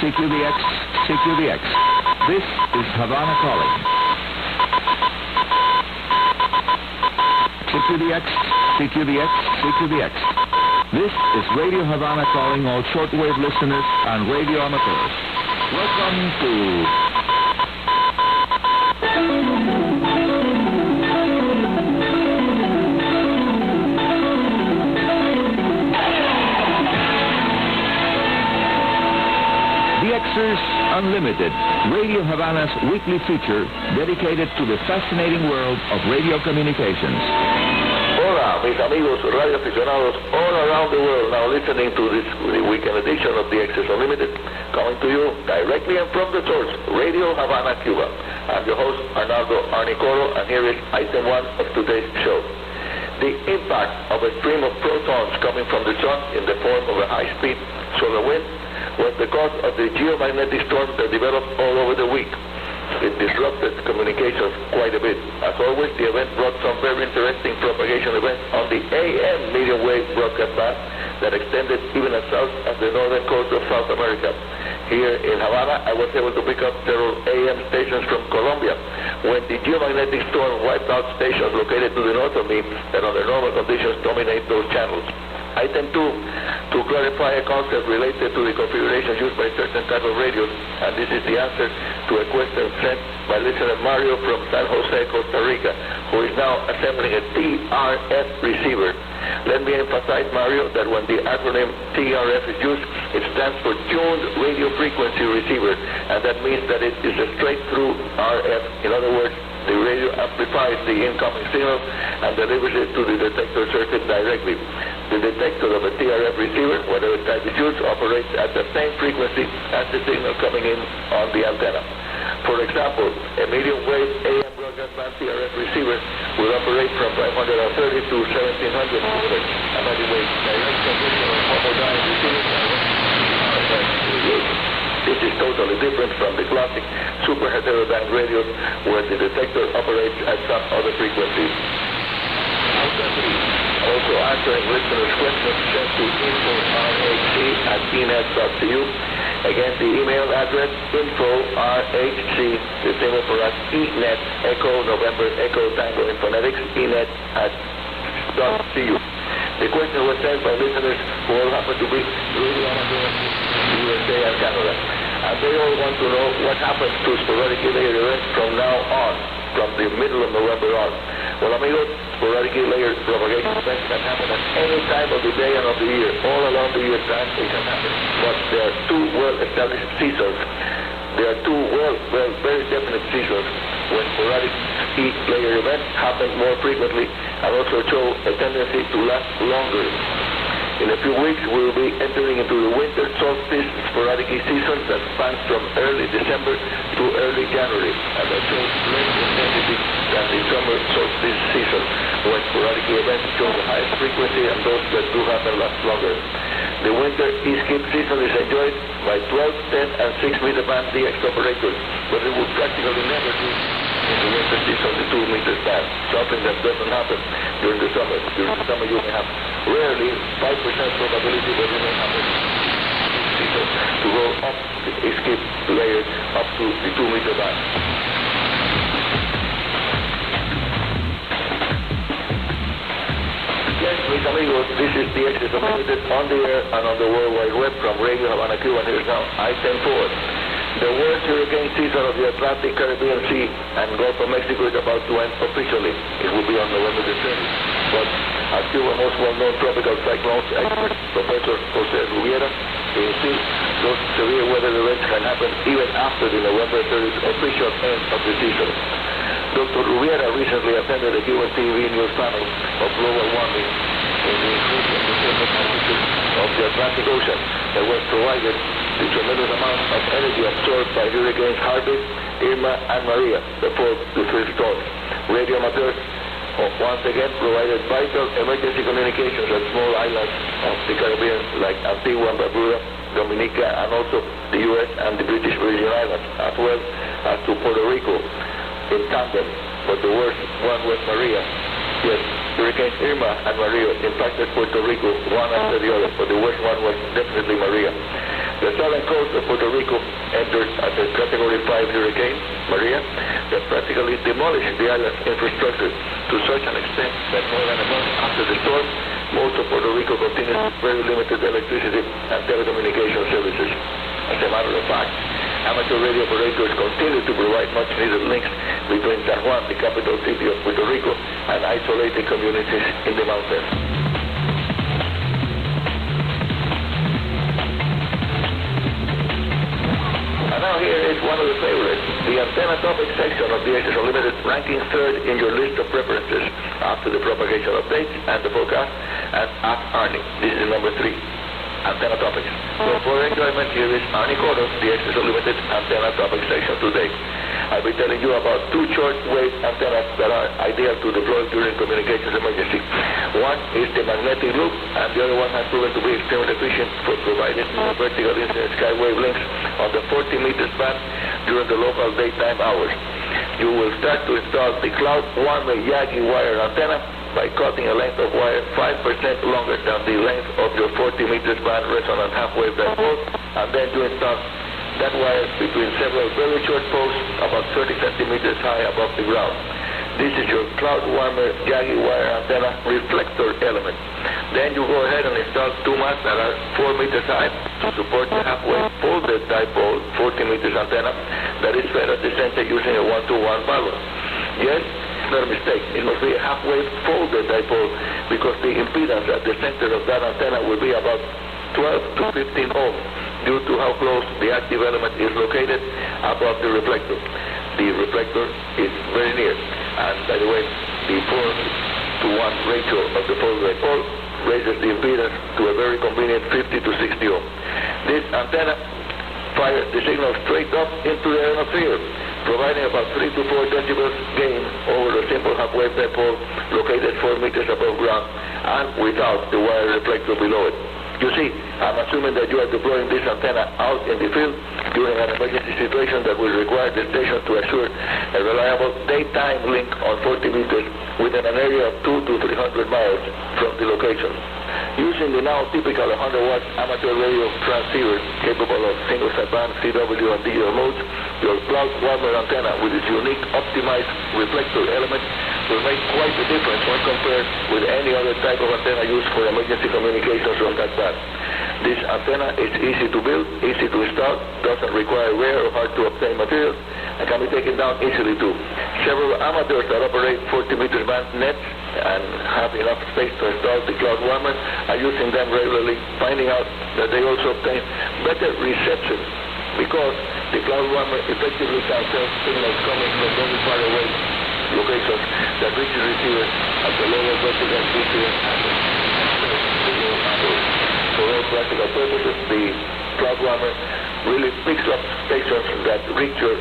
CQBX, CQBX. This is Havana calling. CQBX, CQBX, CQBX. This is Radio Havana calling all shortwave listeners and radio amateurs. Welcome to... DXers Unlimited, Radio Havana's weekly feature dedicated to the fascinating world of radio communications. Hola, mis amigos radio aficionados all around the world now listening to this weekend edition of DXers Unlimited, coming to you directly and from the source, Radio Havana Cuba. I'm your host, Arnaldo Arnicoro, and here is item 1 of today's show. The impact of a stream of protons coming from the sun in the form of a high-speed solar wind was the cause of the geomagnetic storm that developed all over the week. It disrupted communications quite a bit. As always, the event brought some very interesting propagation events on the AM medium wave broadcast band that extended even as south as the northern coast of South America. Here in Havana, I was able to pick up several AM stations from Colombia when the geomagnetic storm wiped out stations located to the north of me that under normal conditions dominate those channels. Item 2, to clarify a concept related to the configuration used by certain type of radios, and this is the answer to a question sent by listener Mario from San Jose, Costa Rica, who is now assembling a TRF receiver. Let me emphasize, Mario, that when the acronym TRF is used, it stands for Tuned Radio Frequency Receiver, and that means that it is a straight-through RF. In other words, the radio amplifies the incoming signal and delivers it to the detector circuit directly. The detector of a TRF receiver, whatever type is used, operates at the same frequency as the signal coming in on the antenna. For example, a medium wave AM broadcast band TRF receiver will operate from 530 to 1700 kHz. Another way, direct transmission of homodyne receivers. This is totally different from the classic super heterodyne radios where the detector operates at some other frequencies. Also answering listeners' questions sent to info@enet.cu. Again, the email address info@rhc, the symbol for us, enet, echo, November, echo, tango in phonetics, enet@.cu. The question was sent by listeners who all happen to be radio amateurs in USA and Canada. And they all want to know what happens to sporadic layer events from now on, from the middle of November on. Well, amigos, sporadic layer propagation events can happen at any time of the day and of the year. All along the year time it can happen. But there are two well-established seasons. There are two very definite seasons when sporadic layer events happen more frequently and also show a tendency to last longer. In a few weeks, we will be entering into the winter solstice sporadic season that spans from early December to early January, and that shows less intensity than the summer solstice season, when sporadic events show the highest frequency and those that do happen last longer. The winter E-skip season is enjoyed by 12, 10, and 6 meter band DX operators, but it would practically never do in the winter season the 2 meter band, something that doesn't happen during the summer. During the summer you may have rarely 5% probability that it may happen season to go up the E-skip layer up to the 2 meter band. Yes, mis amigos, this is DXers Unlimited on the air and on the World Wide Web from Radio Havana Cuba, and here's now item 4. The worst hurricane season of the Atlantic, Caribbean Sea, and Gulf of Mexico is about to end officially. It will be on November the 30th. But as Cuba's most well-known tropical cyclones expert, Professor Jose Rubiera, insists those severe weather events can happen even after the November 30th official end of the season. Dr. Rubiera recently attended a Cuban TV news panel of global warming in the increase in the surface temperature of the Atlantic Ocean that was provided the tremendous amount of energy absorbed by hurricanes Harvey, Irma, and Maria, the three storms. Radio amateurs once again provided vital emergency communications at small islands of the Caribbean like Antigua and Barbuda, Dominica, and also the U.S. and the British Virgin Islands, as well as to Puerto Rico in tandem, but the worst one was Maria. Yes, Hurricanes Irma and Maria impacted Puerto Rico one after the other, but the worst one was definitely Maria. The southern coast of Puerto Rico entered as a Category 5 hurricane, Maria, that practically demolished the island's infrastructure to such an extent that more than a month after the storm, most of Puerto Rico continues with very limited electricity and telecommunication services. As a matter of fact, amateur radio operators continue to provide much-needed links between San Juan, the capital city of Puerto Rico, and isolated communities in the mountains. And now here is one of the favorites, the antenna topic section of DXers Unlimited, ranking third in your list of preferences after the propagation updates and the forecast, and Ask Arnie. This is number 3. Antenna topics. So for enjoyment, here is Arnie Cotto's DXers Unlimited antenna topic section today. I'll be telling you about 2 short-wave antennas that are ideal to deploy during communications emergency. One is the magnetic loop, and the other one has proven to be extremely efficient for providing vertical incident skywave links on the 40 meters span during the local daytime hours. You will start to install the Cloud Warmer Yagi wire antenna by cutting a length of wire 5% longer than the length of your 40 meters band resonant half-wave dipole, and then you install that wire between several very short posts about 30 centimeters high above the ground. This is your Cloud Warmer Yagi wire antenna reflector element. Then you go ahead and install 2 masts that are 4 meters high to support the half-wave folded dipole 40 meters antenna that is fed at the center using a 1-to-1 balance. Yes, not a mistake. It must be a half-wave folded dipole because the impedance at the center of that antenna will be about 12 to 15 ohms due to how close the active element is located above the reflector. The reflector is very near. And by the way, the 4-to-1 ratio of the folded dipole raises the impedance to a very convenient 50 to 60 ohms. This antenna fires the signal straight up into the ionosphere, providing about 3 to 4 decibels gain over a simple half-wave dipole located 4 meters above ground and without the wire reflector below it. You see, I'm assuming that you are deploying this antenna out in the field during an emergency situation that will require the station to assure a reliable daytime link on 40 meters within an area of 200 to 300 miles from the location. Using the now typical 100-watt amateur radio transceiver capable of single sideband, CW, and digital modes, your Cloud Warmer antenna with its unique optimized reflector element will make quite a difference when compared with any other type of antenna used for emergency communications on that band. This antenna is easy to build, easy to install, doesn't require rare or hard to obtain materials, and can be taken down easily too. Several amateurs that operate 40 meters band nets and have enough space to install the Cloud Warmer are using them regularly, finding out that they also obtain better reception because the Cloud Warmer effectively cancels signals coming from very far away locations that reach the receivers at the lower vertical incident angle. For all practical purposes, the Cloud Warmer really picks up stations that reach your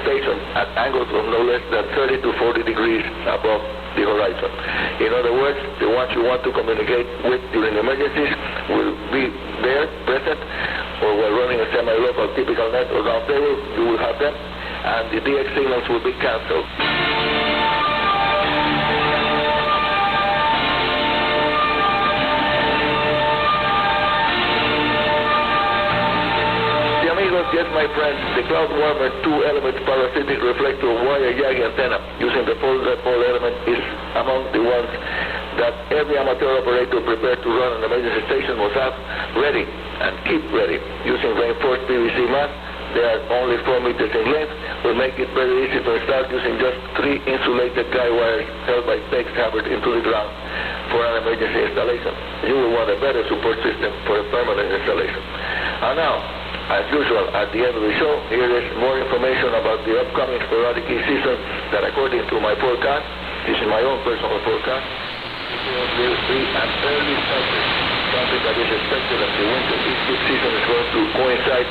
station at angles of no less than 30 to 40 degrees above the horizon. In other words, the ones you want to communicate with during emergencies will be there, present, or while running a semi-local typical net or round table, you will have them, and the DX signals will be cancelled. Yes, my friends, the Cloud Warmer 2-element parasitic reflector wire Yagi antenna using the folded dipole element is among the ones that every amateur operator prepared to run an emergency station must have ready and keep ready. Using reinforced PVC mats, they are only 4 meters in length, will make it very easy to install using just 3 insulated guy wires held by stakes hammered into the ground for an emergency installation. You will want a better support system for a permanent installation. And now, as usual, at the end of the show, here is more information about the upcoming sporadic heat season that, according to my forecast, this is my own personal forecast, will be an early cycle, something that is expected that the winter heat season is going to coincide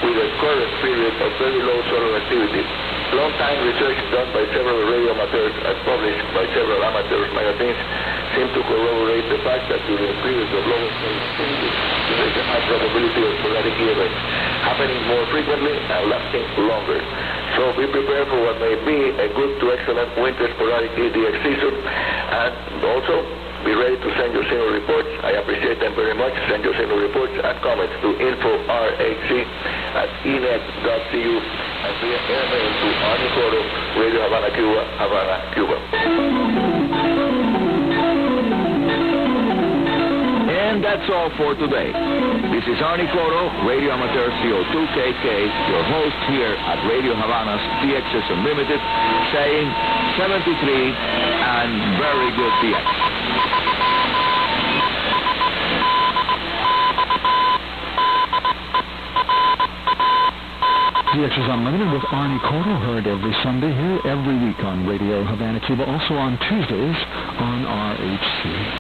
with a current period of very low solar activity. Long-time research done by several radio amateurs and published by several amateurs magazines seem to corroborate the fact that during periods of low solar activity, there is a high probability of sporadic events happening more frequently and lasting longer. So be prepared for what may be a good to excellent winter sporadic DX season, and also be ready to send your signal reports. I appreciate them very much. Send your signal reports and comments to info.rhc@enet.cu and via airmail to Arnie Coro, Radio Havana Cuba, Havana, Cuba. And that's all for today. This is Arnie Coro, Radio Amateur CO2KK, your host here at Radio Havana's DXers Unlimited, saying 73 and very good DX. DXers Unlimited with Arnie Coro, heard every Sunday here, every week on Radio Havana Cuba, also on Tuesdays on RHC.